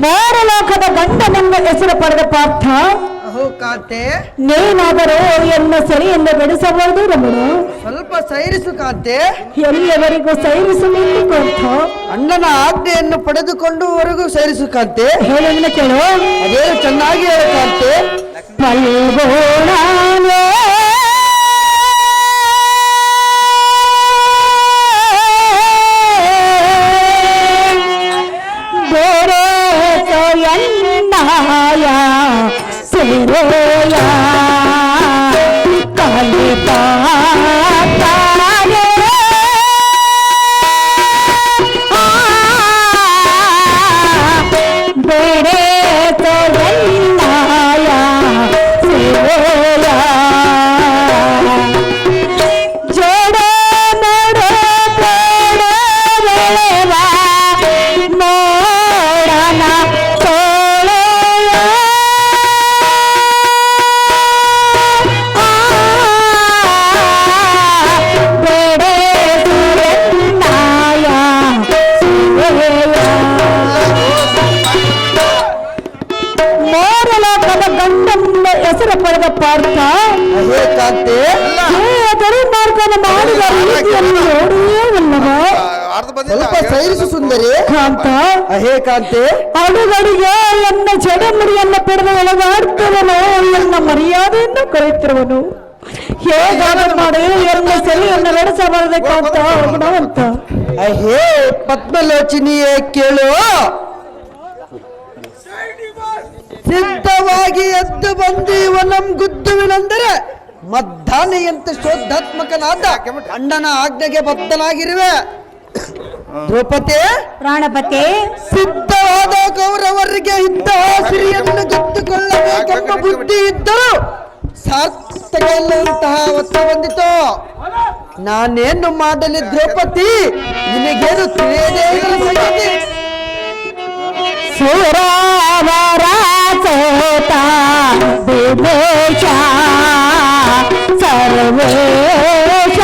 ಮಾರಲೋಕದ ಗಂಡನೆಂಬ ಹೆಸರು ಪಡೆದ ಪಾರ್ಥ, ಕಾಂತೆ ನೀನಾದರೂ ಎನ್ನ ಸರಿಯನ್ನು ಬೆಳೆಸಬಹುದು ರಮಣ. ಸ್ವಲ್ಪ ಸೈರಿಸು ಕಾಂತೆ. ಎಲ್ಲಿಯವರೆಗೂ ಸೈರಿಸಬೇಕು ಪಾರ್ಥ? ಅಣ್ಣನ ಆಜ್ಞೆಯನ್ನು ಪಡೆದುಕೊಂಡುವರೆಗೂ ಸೈರಿಸು ಕಾಂತೆ. ಹೇಳನ್ನ ಕೇಳು. ಅದೇ ಚೆನ್ನಾಗಿ ಹೇಳು ಕಾಂತೆ. ಪಲ್ಗೋಣಾನೇ ಬೇರೆ ಎನ್ನಾಯ ಸೇರೋಯ ಕಲಿತಾರೆ ಬೇರೆ ಎನ್ನಾಯ ಸೇರೋಯ ಜೋಡ ನೋಡ ಬೇಡ ಬೆಳೆವ ನೋಡನ ತೋಳೆಯ ಬೇಡೆ ಸುರನ್ನಾಯ ಮೋರಲೋಕದ ಗಂಡನ ಹೆಸರು ಪಡೆದ ಪಾರ್ಥ, ಕಾಂತೆ ದುರ್ಮಾರ್ಗನ ಮಾಡಿದ ರೀತಿಯನ್ನು ನೋಡಿಯೇ ಇಲ್ಲವ. ಸ್ವಲ್ಪ ಸೈರಿಸು ಸುಂದರಿ. ಕಾಂತ ಅಹೇ ಕಾಂತೆ, ಅಡುಗಡಿಗೆ ಎನ್ನ ಜಡಮುಡಿಯನ್ನು ಪಡೆದು ಒಳಗಾಡ್ತಿರುವನು, ಎನ್ನ ಮರ್ಯಾದೆಯನ್ನು ಕರೆಯುತ್ತಿರುವನು. ಹೇಗಾದರೂ ಮಾಡಿ ಎನ್ನ ಸೆಲೆಯನ್ನು ನಡೆಸಬಾರದೆ ಕಾಂತ ಗುಣವಂತ. ಅಹೇ ಪದ್ಮಲೋಚಿನಿಯೇ ಕೇಳು. ಸಿದ್ಧವಾಗಿ ಎದ್ದು ಬಂದು ಇವನಂ ಗುದ್ದುವಿನೆಂದರೆ ಮದ್ದಾನೆಯಂತ ಶೋಧಾತ್ಮಕನಾದ ಅಣ್ಣನ ಆಜ್ಞೆಗೆ ಬದ್ಧನಾಗಿರುವೆ. ದ್ರೌಪದಿ ಪ್ರಾಣಪತಿ, ಸಿದ್ಧವಾದ ಕೌರವರಿಗೆ ಇದ್ದ ಸಿರಿಯನ್ನು ಗೆದ್ದುಕೊಳ್ಳಬೇಕೆಂಬ ಬುದ್ಧಿ ಇದ್ದರೂ ಸಾರ್ಥಕ ಇಲ್ಲಂತಹ ಒತ್ತು ಬಂದಿತು. ನಾನೇನು ಮಾಡಲಿ ದ್ರೌಪದಿ? ನಿನಗೇನು ತಿಳಿಯದೇ ಇರಲು ಸಂಗತಿ. ಸುರಾವರ ಸೋತ ವಿವೇಶ ಸರ್ವೇಶ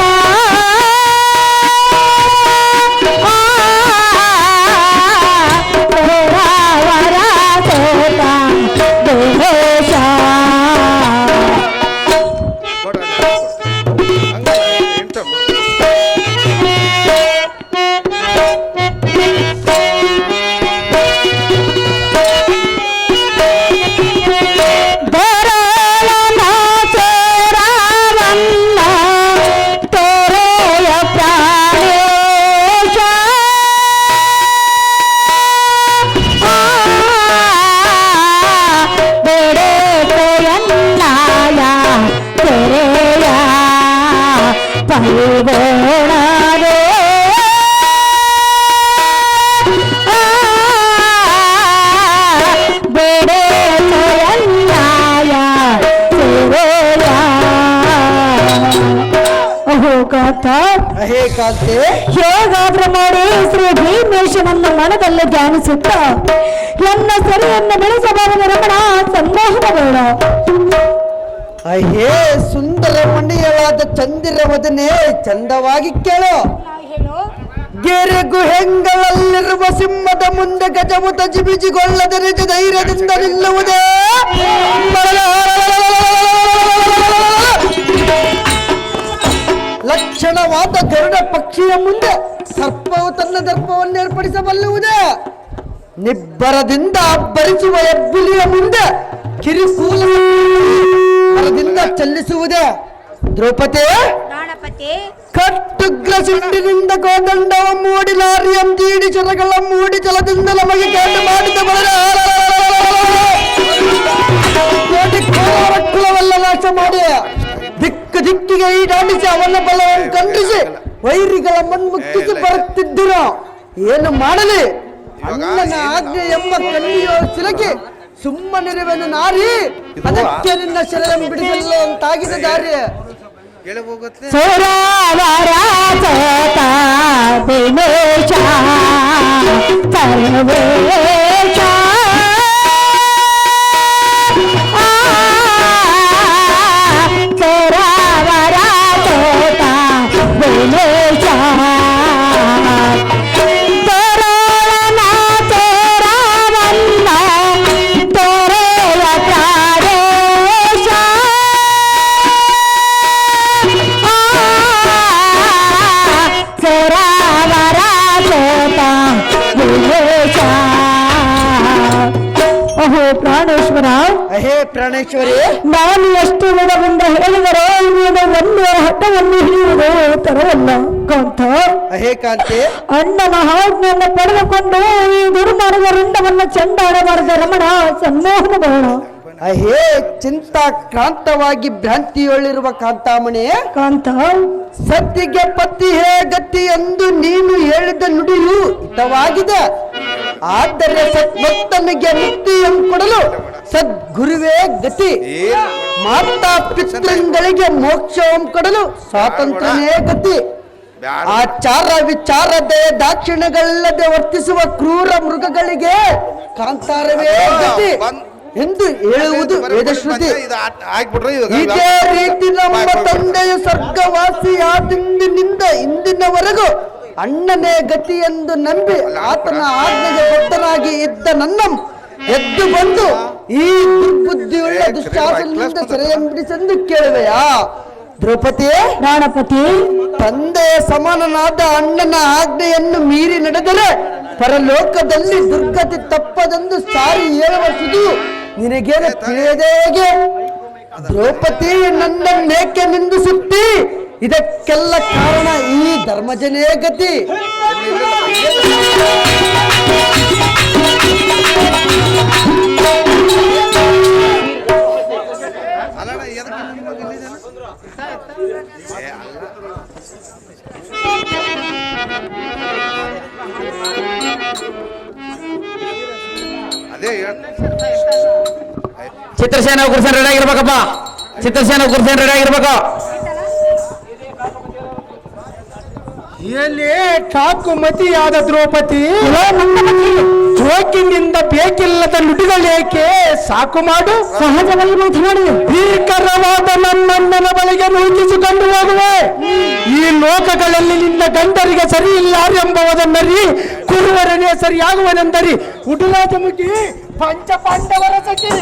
ಸುರಾವರ ಸೋತ ವಿವೇಶ ಹೇಗಾದ್ರೂ ಮಾಡಿ ಶ್ರೀ ಭೀಮೇಶನನ್ನು ಮನದಲ್ಲಿ ಧ್ಯಾನಿಸುತ್ತ ಎನ್ನ ಸರಿಯನ್ನು ಬೆಳೆಸಬಾರದು ರಮಣ. ಸಂದೇಹದ ಬೇಡ. ಅಹೇ ಸುಂದರ ಮಣಿಯಳಾದ ಚಂದಿರವದನೆ ಚಂದವಾಗಿ ಕೇಳು. ಗೆರೆ ಗುಹೆಂಗಳಲ್ಲಿರುವ ಸಿಂಹದ ಮುಂದೆ ಗಜಮುತ ಜಿಬಿಜಿಗೊಳ್ಳದ ನಿಜ ಧೈರ್ಯದಿಂದ ನಿಲ್ಲುವುದೇ. ಲಕ್ಷಣವಾದ ಗರುಡ ಪಕ್ಷಿಯ ಮುಂದೆ ಸರ್ಪವು ತನ್ನ ದರ್ಪವನ್ನು ಏರ್ಪಡಿಸಬಲ್ಲುವುದೇ. ನಿಬ್ಬರದಿಂದ ಅಬ್ಬರಿಸುವ ಹೆಬ್ಬುಲಿಯ ಮುಂದೆ ಕಿರಿಕೂಲದಿಂದ ಚಲಿಸುವುದೇ. ದ್ರೌಪದಿ ಕಟ್ಟುಗ್ರ ಸಿಟ್ಟಿನಿಂದ ಕೋದಂಡವ ಮೂಡಿ ಲಾರಿಯಂ ತೀಡಿ ಚರಗಳ ಮೂಡಿ ಜಲದಿಂದ ನಮಗೆ ಕಾಂಡು ಮಾಡಿದ ಕುಲವೆಲ್ಲ ನಾಶ ಮಾಡಿ ದಿಕ್ಕು ದಿಕ್ಕಿಗೆ ಈಡಾಡಿಸಿ ಅವನ ಬಲವನ್ನು ಖಂಡಿಸಿ ವೈರಿಗಳ ಮನ್ಮುಕ್ತಿಸಿ ಬರುತ್ತಿದ್ದರು. ಏನು ಮಾಡಲಿ? ಅಣ್ಣನ ಆಜ್ಞೆ ಎಂಬ ಕಣ್ಣಿಯೋ ಸಿಲಕಿ ಸುಮ್ಮನಿರುವೆನು ನಾರಿ, ಅದಕ್ಕೆ ನಿನ್ನ ಶರಣ ಬಿಡಿಸಲು ಅಂತಾಗಿದೆ ದಾರಿ. ಸರ್ವೇಶ ಪ್ರಾಣೇಶ್ವರ, ಹೇ ಪ್ರಾಣೇಶ್ವರಿ, ನಾನು ಎಷ್ಟು ವಿಧದಿಂದ ಹೇಳಿದರೆ ನೀನು ಒಂದು ಹಠವನ್ನು ಹಿಡಿಯುವುದು ತರವಲ್ಲ ಕಾಂತ. ಹೇ ಕಾಂತಿ, ಅಣ್ಣನ ಆಜ್ಞೆಯನ್ನು ಪಡೆದುಕೊಂಡು ಈ ದುರ್ಮಾರ್ಗ ರುಂಡವನ್ನು ಚಂಡಾಡಬಾರದ ರಮಣ ಸನ್ಮೋಹನ ಬೇಡ. ಹೇ ಚಿಂತಾಕ್ರಾಂತವಾಗಿ ಭ್ರಾಂತಿಯೊಳ್ಳಿರುವ ಕಾಂತಾಮಣಿ, ಕಾಂತ ಸದ್ಯಗೆ ಪತಿ ಹೇ ಗತಿ ಎಂದು ನೀನು ಹೇಳಿದ ನುಡಿಯು ಹಿತವಾಗಿದೆ. ಆದರೆ ಸದ್ಭಕ್ತನಿಗೆ ಮುಕ್ತಿಯನ್ನು ಕೊಡಲು ಸದ್ಗುರುವೇ ಗತಿ. ಮಾತಾ ಪಿತೃಗಳಿಗೆ ಮೋಕ್ಷವನ್ನು ಕೊಡಲು ಸ್ವಾತಂತ್ರ್ಯನೇ ಗತಿ. ಆಚಾರ ವಿಚಾರ ದಯ ದಾಕ್ಷಿಣ್ಯಗಳಿಲ್ಲದೆ ವರ್ತಿಸುವ ಕ್ರೂರ ಮೃಗಗಳಿಗೆ ಕಾಂತಾರವೇ ಗತಿ ಎಂದು ಹೇಳುವುದು ವೇದಶ್ರುತಿ. ಇದೇ ರೀತಿ ನಮ್ಮ ತಂದೆಯು ಸ್ವರ್ಗವಾಸಿಯಾದಿಂದಿನಿಂದ ಇಂದಿನವರೆಗೂ ಅಣ್ಣನೇ ಗತಿ ಎಂದು ನಂಬಿ ಆತನ ಆಜ್ಞೆಗೆ ಬದ್ಧನಾಗಿ ಇದ್ದ ನನ್ನ ಎದ್ದು ಬಂದು ಈ ದುರ್ಬುದ್ಧಿಯುಳ್ಳ ದುಶ್ಯಾಸನದಿಂದ ಸೆರೆಯಂಬಿಡಿಸೆಂದು ಕೇಳುವೆಯಾ? ದ್ರೌಪದಿ, ಪ್ರಾಣಪತಿ, ತಂದೆಯ ಸಮಾನನಾದ ಅಣ್ಣನ ಆಜ್ಞೆಯನ್ನು ಮೀರಿ ನಡೆದರೆ ಪರಲೋಕದಲ್ಲಿ ದುರ್ಗತಿ ತಪ್ಪದೆಂದು ಸಾರಿ ಹೇಳುವ ಸುದು ನಿನಗೇನು ತಿಳಿಯದೇ ಹೇಗೆ? ದ್ರೌಪದಿ, ನನ್ನನ್ನೇಕೆ ನಿಂದಿಸುತ್ತಿ? ಇದಕ್ಕೆಲ್ಲ ಕಾರಣ ಈ ಧರ್ಮಜನೇ ಗತಿ. ಚಿತ್ರಸೇನ ಕುರ್ಸನ್ ರೆಡಿ ಆಗಿರ್ಬೇಕಪ್ಪ. ಚಿತ್ರಸೇನ ಕುರ್ಸನ್ ರೆಡಿ ಆಗಿರ್ಬೇಕು. ಎಲ್ಲಿ ಠಾಕು ಮತಿಯಾದ ದ್ರೌಪದಿ, ಜೋಕಿನಿಂದ ಬೇಕಿಲ್ಲದ ನುಡಿಗಳೇಕೆ? ಸಾಕು ಮಾಡು, ಸಹಜವಾಗಿ ಮಾತನಾಡಿ ಭೀಕರವಾದ ನನ್ನಣ್ಣನ ಬಳಿಗೆ ನೂಕಿಸಿಕೊಂಡು ಹೋಗುವೆ. ಈ ಲೋಕಗಳಲ್ಲಿ ನಿನ್ನ ಗಂಡರಿಗೆ ಸರಿ ಇಲ್ಲ ಎಂಬುವುದನ್ನರಿ ಕುರುವರನೇ ಸರಿಯಾಗುವನೆಂದರಿ ಉಡುರಾಜ ಮುಗಿ ಪಂಚ ಪಾಂಡವರ ಸಖಿ.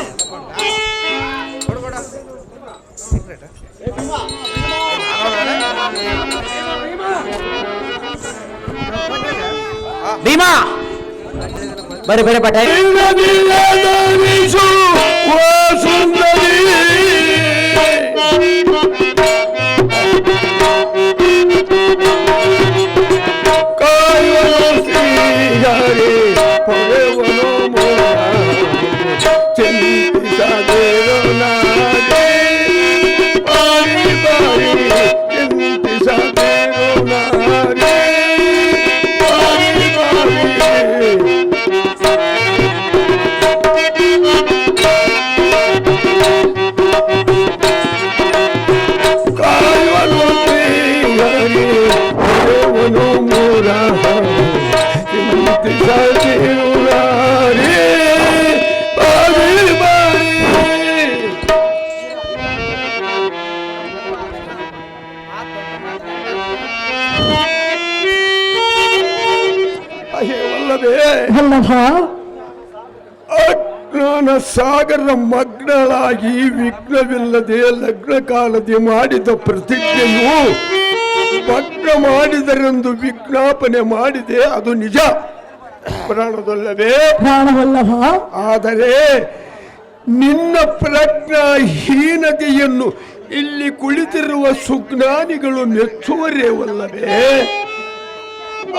ಭೀಮಾ ಬರೀ ಬರೀ ಪಟ ಅಜ್ಞಾನ ಸಾಗರ ಮಗ್ನಳಾಗಿ ವಿಘ್ನವಿಲ್ಲದೆ ಲಗ್ನ ಕಾಲದಿ ಮಾಡಿದ ಪ್ರತಿಜ್ಞೆಯು ಭಗ್ನ ಮಾಡಿದರೆಂದು ವಿಜ್ಞಾಪನೆ ಮಾಡಿದೆ. ಅದು ನಿಜ, ಪ್ರಾಣದಲ್ಲವೇ? ಆದರೆ ನಿನ್ನ ಪ್ರಜ್ಞಾಹೀನತೆಯನ್ನು ಇಲ್ಲಿ ಕುಳಿತಿರುವ ಸುಜ್ಞಾನಿಗಳು ಮೆಚ್ಚುವರೇವಲ್ಲವೇ?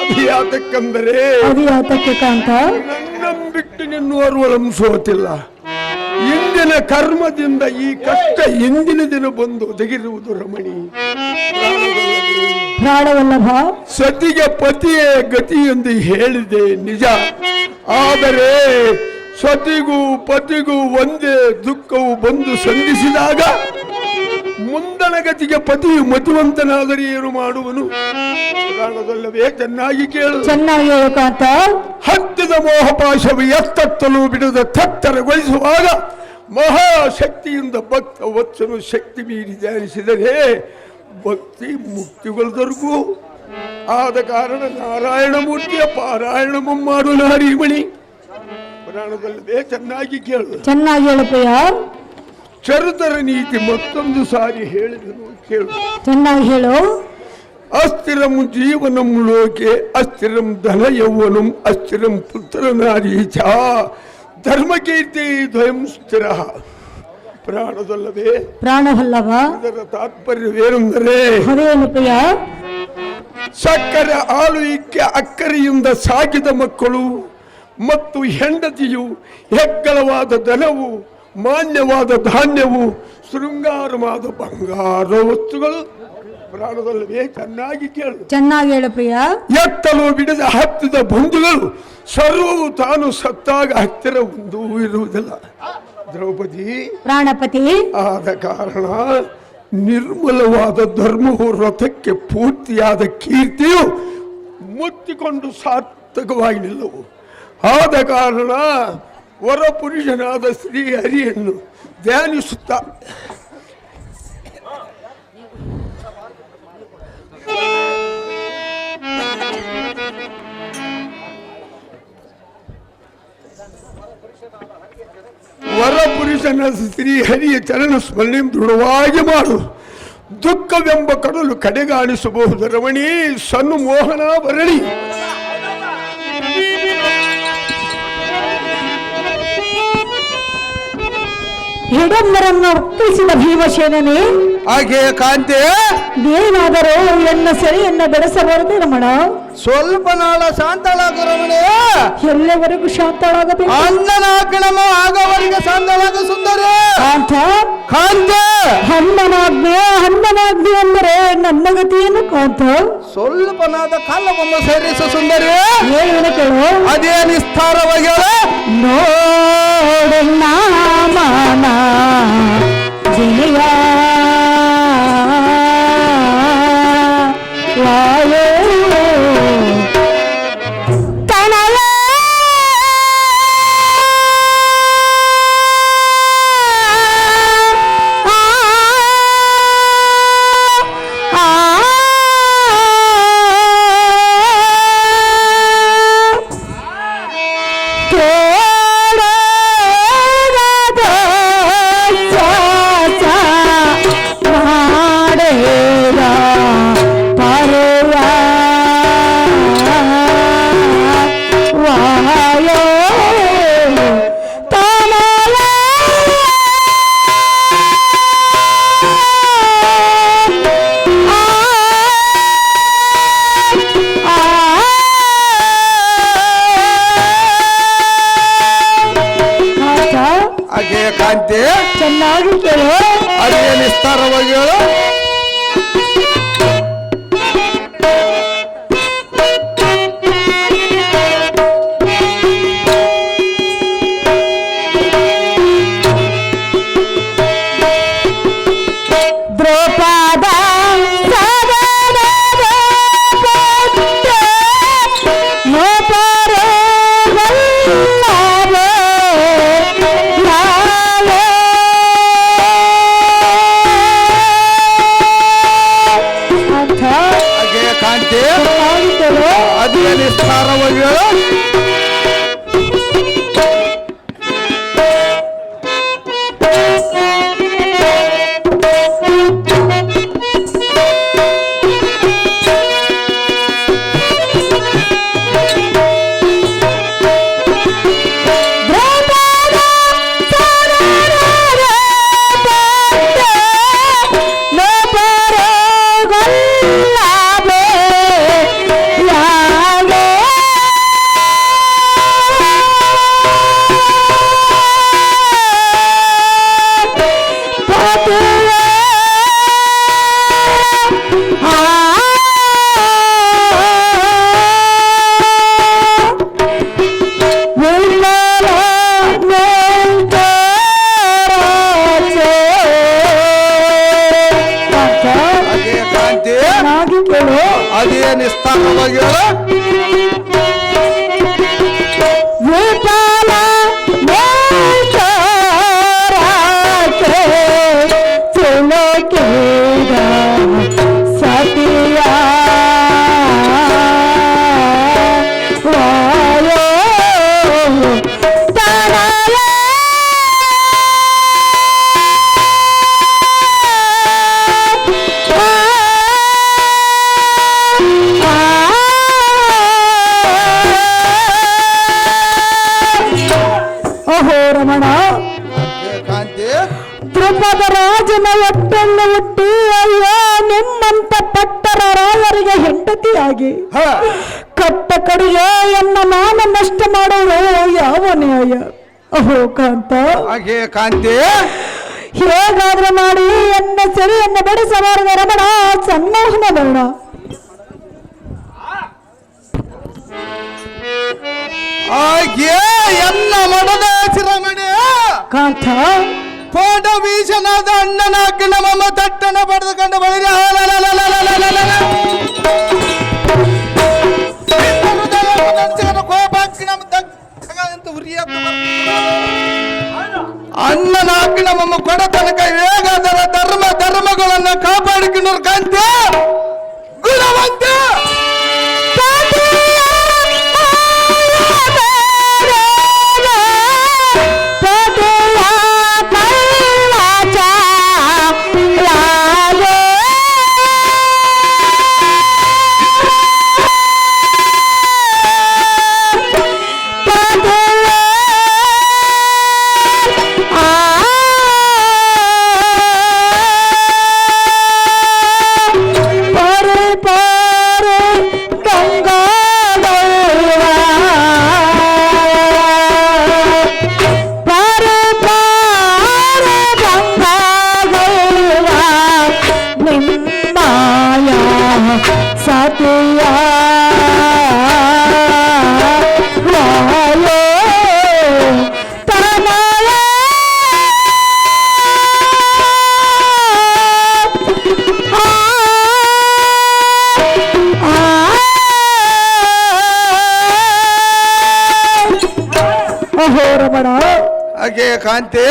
ಅಭಿಯಾತಕ್ಕಂದರೆ ನನ್ನ ಬಿಟ್ಟು ನಿನ್ನೂ ಅವಲಂಬಿಸುತ್ತಿಲ್ಲ. ಇಂದಿನ ಕರ್ಮದಿಂದ ಈ ಕಷ್ಟ ಇಂದಿನ ದಿನ ಬಂದು ಒದಗಿರುವುದು ರಮಣಿ. ಸತಿಗೆ ಪತಿಯೇ ಗತಿ ಎಂದು ಹೇಳಿದೆ ನಿಜ. ಆದರೆ ಸತಿಗೂ ಪತಿಗೂ ಒಂದೇ ದುಃಖವು ಬಂದು ಸಂಧಿಸಿದಾಗ ಮುಂದಣ ಗತಿಗೆ ಪತಿಯು ಮತಿವಂತನಾದರೆ ಏನು ಮಾಡುವನು? ಪ್ರಾಣದಲ್ಲವೇ? ಚೆನ್ನಾಗಿ ಕೇಳು, ಚೆನ್ನಾಗಿ ಹತ್ತಿದ ಮೋಹಪಾಶವು ಎತ್ತತ್ತಲು ಬಿಡದ ತತ್ತರಗೊಳಿಸುವಾಗ ಮಹಾಶಕ್ತಿಯಿಂದ ಭಕ್ತ ವತ್ಸನು ಶಕ್ತಿ ಮೀರಿ ಧ್ಯಾನಿಸಿದರೆ ಭಕ್ತಿ ಮುಕ್ತಿಗೊಳ್ದರ್ಗೂ. ಆದ ಕಾರಣ ನಾರಾಯಣ ಮೂರ್ತಿಯ ಪಾರಾಯಣ ಮಾಡು ನಾರೀಮಣಿ. ಪ್ರಾಣದಲ್ಲವೇ? ಚೆನ್ನಾಗಿ ಕೇಳು, ಚೆನ್ನಾಗಿ ಹೇಳಪ್ಪಯ್ಯ. ಚರುತರ ನೀತಿ ಮತ್ತೊಂದು ಸಾರಿ ಹೇಳಿದನು, ಕೇಳು, ಚೆನ್ನಾಗಿ ಹೇಳು. ಅಸ್ಥಿರಂ ಜೀವನಂ ಲೋಕೆ ಅಸ್ಥಿರಂ ಧನ ಯೌವನಂ ಅಸ್ಥಿರಂ ಪುತ್ರ ನಾರೀ ಚ ಧರ್ಮಕೀರ್ತಿ ದ್ವಯಂ ಸ್ಥಿರ. ಪ್ರಾಣದಲ್ಲವೇ ಪ್ರಾಣವಲ್ಲವ. ಇದರ ತಾತ್ಪರ್ಯವೇನೆಂದರೆ ಅದೇನು ಪ್ರಿಯ? ಸಕ್ಕರೆ ಹಾಲು ಇಕ್ಕೆ ಅಕ್ಕರೆಯಿಂದ ಸಾಕಿದ ಮಕ್ಕಳು ಮತ್ತು ಹೆಂಡತಿಯು ಹೆಗ್ಗಳವಾದ ದನವು ಮಾನ್ಯವಾದ ಧಾನ್ಯವು ಶೃಂಗಾರವಾದ ಬಂಗಾರ ವಸ್ತುಗಳು ಪ್ರಾಣದಲ್ಲವೇ. ಚೆನ್ನಾಗಿ ಕೇಳು, ಚೆನ್ನಾಗಿ ಹೇಳು ಪ್ರಿಯ. ಎತ್ತಲು ಬಿಡದ ಹತ್ತಿದ ಬಂಧುಗಳು ಸರ್ವವು ತಾನು ಸತ್ತಾಗ ಹತ್ತಿರ ಒಂದು ಇರುವುದಿಲ್ಲ. ದ್ರೌಪದಿ ಪ್ರಾಣಪತಿ. ಆದ ಕಾರಣ ನಿರ್ಮಲವಾದ ಧರ್ಮವು ರಥಕ್ಕೆ ಪೂರ್ತಿಯಾದ ಕೀರ್ತಿಯು ಮುತ್ತಿಕೊಂಡು ಸಾರ್ಥಕವಾಗಿ ನಿಲ್ಲವು. ಆದ ಕಾರಣ ವರ ಪುರುಷನಾದ ಶ್ರೀ ಹರಿಯನ್ನು ಧ್ಯಾನಿಸುತ್ತ ವರ ಪುರುಷನ ಶ್ರೀ ಹರಿಯ ಚರಣ ಸ್ಮರಣೆ ದೃಢವಾಗಿ ಮಾಡು. ದುಃಖವೆಂಬ ಕಡಲು ಕಡೆಗಾಣಿಸಬಹುದು ರಮಣಿ ಸನ್ಮೋಹನ ವರಣಿ. ಹಿಡಂಬರನ್ನು ಒಪ್ಪಿಸಿದ ಭೀಮಸೇನನೇ, ಹಾಗೆ ಕಾಂತೆ ಏನಾದರೂ ಎನ್ನ ಸೆರೆಯನ್ನ ಬೆಳೆಸಬಾರದು ರಮಣ. ಸ್ವಲ್ಪ ನಾಳ ಶಾಂತಳಾಗ ರಮಣೆ. ಎಲ್ಲಿವರೆಗೂ ಶಾಂತಳಾಗಬೇಕು? ಅಣ್ಣನ ಕಣಮ ಆಗವರಿಗೆ ಶಾಂತಳಾಗ ಸುಂದರ ಕಾಂತ. ಕಾಂತೆ ಹನ್ನನಾಜ್ಞೆ ಅಂದರೆ ನನ್ನ ಗತಿಯನ್ನು ಕಾಂತ. ಸ್ವಲ್ಪನಾದ ಕಾಲವನ್ನು ಸೇರಿಸ ಸುಂದರಿ. ಏನು ಕೇಳು? ಅದೇ ನಿಸ್ತಾರವಾಗಿ ನೋಡಣ್ಣ ಮಾನ ಜಿನಿಯ ವಾಯೋ ತನಲ ಚೆನ್ನಾಗಿ ಕೇಳು. ಅದೇ ನಿಸ್ತಾರವಾಗಿ ಹೇಳು. ದ್ರೌಪದ ಅದೇ ನಿಸ್ತಾರವಾಗಿ ಹೇಳು. ಹೊಟ್ಟೆಲ್ಲ ಹುಟ್ಟಿ ಅಯ್ಯೋ ನಿಮ್ಮಂತ ಪಟ್ಟರ ರಾಯರಿಗೆ ಹೆಂಡತಿಯಾಗಿ ಕಟ್ಟ ಕಡೆಗೆ ಎನ್ನ ಮಾನ ನಷ್ಟ ಮಾಡೋರು ಯಾವ ನ್ಯಾಯ? ಅಹೋ ಕಾಂತ, ಹಾಗೆ ಕಾಂತಿ ಹೇಗಾದ್ರೂ ಮಾಡಿ ಎನ್ನ ಸೆರೆಯನ್ನು ಬಡಿಸಬಾರದ ರಮಣ ಸನ್ಮೋಹನ ಬೇಡ. ಹಾಗೆ ಎನ್ನ ಮಡದ ಶಿರಮಣಿ ಕಾಂತ ಪೋಟ ಭೀಷಣಾದ ಅಣ್ಣನ ಅಗ್ನ ಮಮ್ಮ ತಟ್ಟನ ಪಡೆದುಕೊಂಡು ಬಳಿದ ಅಣ್ಣನ ಅಗ್ನ ಮಮ್ಮ ಕೊಡ ತನಕ ಹೇಗಾದರ ಧರ್ಮಗಳನ್ನ ಕಾಪಾಡಿಕೊಂಡ್ರು ಕಾಂತ ಗುಣವಂತ ಹಾಗೆ ಕಾಂತಿ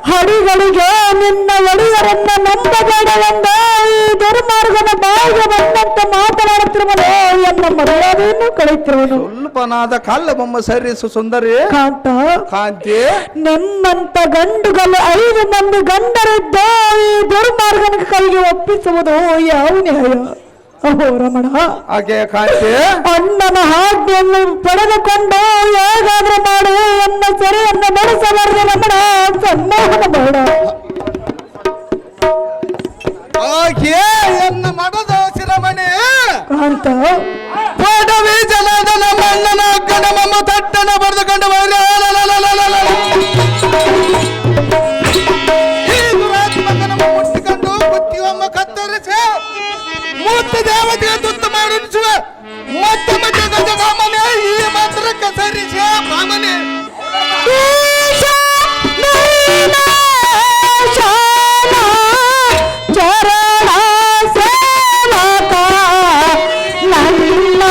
ಹಡಿಗಳಿಗೆ ನಿನ್ನ ಒಡೆಯರನ್ನ ನಂಬಬೇಡವೆಂದ ಈ ದುರ್ಮಾರ್ಗನ ಬಾಯಿಗೆ ಬಂದಂತ ಮಾತನಾಡುತ್ತಿರುವನು ಎನ್ನ ಮರ್ಯಾದೆಯನ್ನು ಕಳೆಯುತ್ತಿರುವನು. ಸ್ವಲ್ಪನಾದ ಕಾಲ ಬೊಮ್ಮ ಸರಿಸು ಸುಂದರಿ ಕಾಂತ ಕಾಂತಿ ನಿಮ್ಮಂತ ಗಂಡುಗಳು 5 ಮಂದಿ ಗಂಡರಿದ್ದ ಈ ದುರ್ಮಾರ್ಗನ ಕೈಗೆ ಒಪ್ಪಿಸುವುದು ಯಾವ ನ್ಯಾಯ? ಅಹೋ ರಮಣ, ಹಾಗೆ ಕಾಂತಿ ಅಣ್ಣನ ಆಜ್ಞೆಯನ್ನು ಪಡೆದುಕೊಂಡು ಹೇಗಾದ್ರೂ ಮಾಡಿ ಎನ್ನ ಸೆರೆಯನ್ನು ನಡೆಸಬಾರದು ರಮಣ ಸನ್ಮೋಹನ ಬೇಡ. ಹಾಗೆ ಎನ್ನ ಮಡದ ಶಿರಮಣಿ ಕಾಂತ ಪಡವಿ ಜಲದ ನಮ್ಮ ಅಣ್ಣನ ಅಗ್ಗನ ಮಮ್ಮ ತಟ್ಟನ ಬರೆದುಕೊಂಡು ಈ ದುರಾತ್ಮಕನ ಮುಟ್ಟಿಕೊಂಡು ಬುತ್ತಿಯೊಮ್ಮ ಕತ್ತರಿಸಿ ಮೂರ್ತಿ ದೇವತೆಗೆ ತುತ್ತು ಮಾಡಿಸುವ ಮತ್ತೊಮ್ಮ ಜಗದ ಸಾಮಾನ್ಯ ಈ ಮಾತ್ರಕ್ಕೆ ಸರಿಸಿ ಸಾಮಾನ್ಯ ಚರಣ ಸೇವಕ ನನ್ನ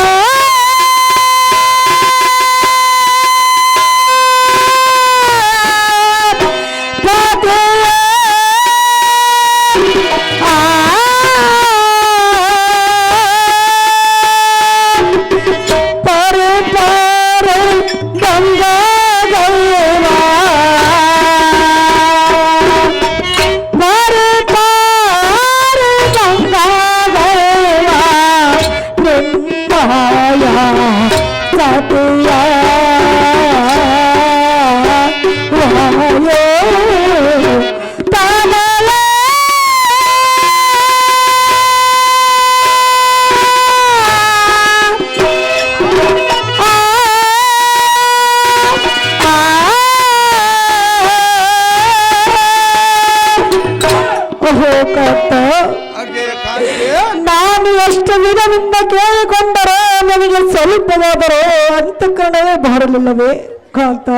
ನಾನು ಎಷ್ಟು ವಿಧದಿಂದ ಕೇಳಿಕೊಂಡರೋ ನನಗೆ ಸ್ವಲ್ಪವಾದರೂ ಅಂತಃಕರಣವೇ ಬರಲಿಲ್ಲವೇ ಕಾಂತ?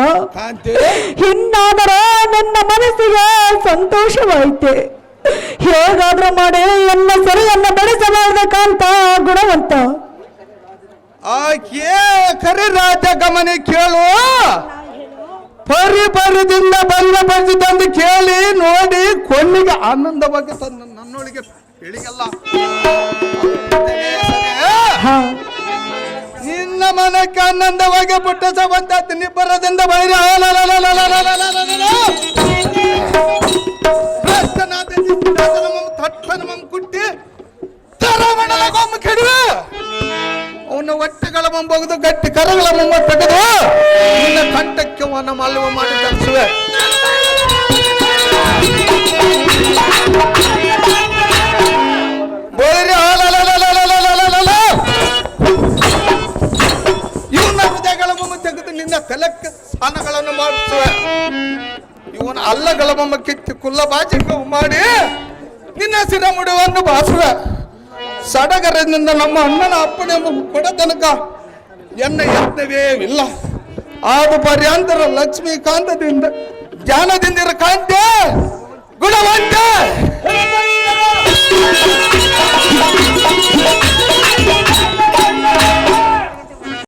ಇನ್ನಾದರೂ ನನ್ನ ಮನಸ್ಸಿಗೆ ಸಂತೋಷವಾಯಿತೆ. ಹೇಗಾದ್ರೂ ಮಾಡಿ ಎಲ್ಲ ಸರಿಯನ್ನ ಬೆಳೆಸಬಾರದ ಕಾಂತ ಗುಣವಂತ. ಕರಿ ರಾಜ ಗಮನ ಕೇಳು, ಪರಿದಿಂದ ಬಂದಿದ್ದಂದು ಕೇಳಿ ನೋಡಿ ಕೊನೆಗೆ ಆನಂದವಾಗಿ ನನ್ನೊಳಗೆ ಹೇಳಿಗಲ್ಲ ನಿನ್ನ ಮನಕ್ಕೆ ಆನಂದವಾಗಿ ಪುಟ್ಟ ಸಂಬಂಧ ನಿಬ್ಬರದಿಂದ ಬೈರ ಕುಟ್ಟಿ ತರಮಣಲ ಗೊಮ್ಮ ಕೆಡುವೆ ಅವನ ಹೊಟ್ಟೆಗಳ ಮುಂಬೊಗೆದು ಗಟ್ಟಿ ಕರಗಳ ಮುಂಬ ತೆಗೆದು ನಿನ್ನ ಕಂಠಕ್ಕೆ ವನ ಮಾಲ್ಯ ಮಾಡಿ ತರಿಸುವೆ. ಇವನ ಹೃದಯಗಳನ್ನು ತೆಗೆದು ನಿನ್ನ ತಲೆಕ್ಕೆ ಸ್ನಾನಗಳನ್ನು ಮಾಡಿಸುವೆ. ಇವನ ಅಲ್ಲಗಳಮ್ಮ ಕಿತ್ತಿ ಕುಲ್ಲ ಬಾಚಿಕ ಮಾಡಿ ನಿನ್ನ ಸಿರಮುಡುವನ್ನು ಬಾಸುವೆ. ಸಡಗರದಿಂದ ನಮ್ಮ ಅಣ್ಣನ ಅಪ್ಪಣೆ ಕೊಡ ತನಕ ಎನ್ನ ಯತ್ನವೇ ಇಲ್ಲ. ಆದ ಪರ್ಯಾಂತರ ಲಕ್ಷ್ಮೀಕಾಂತದಿಂದ ಜ್ಞಾನದಿಂದಿರ ಕಾಂತೆ ಗುಣವಂತೆ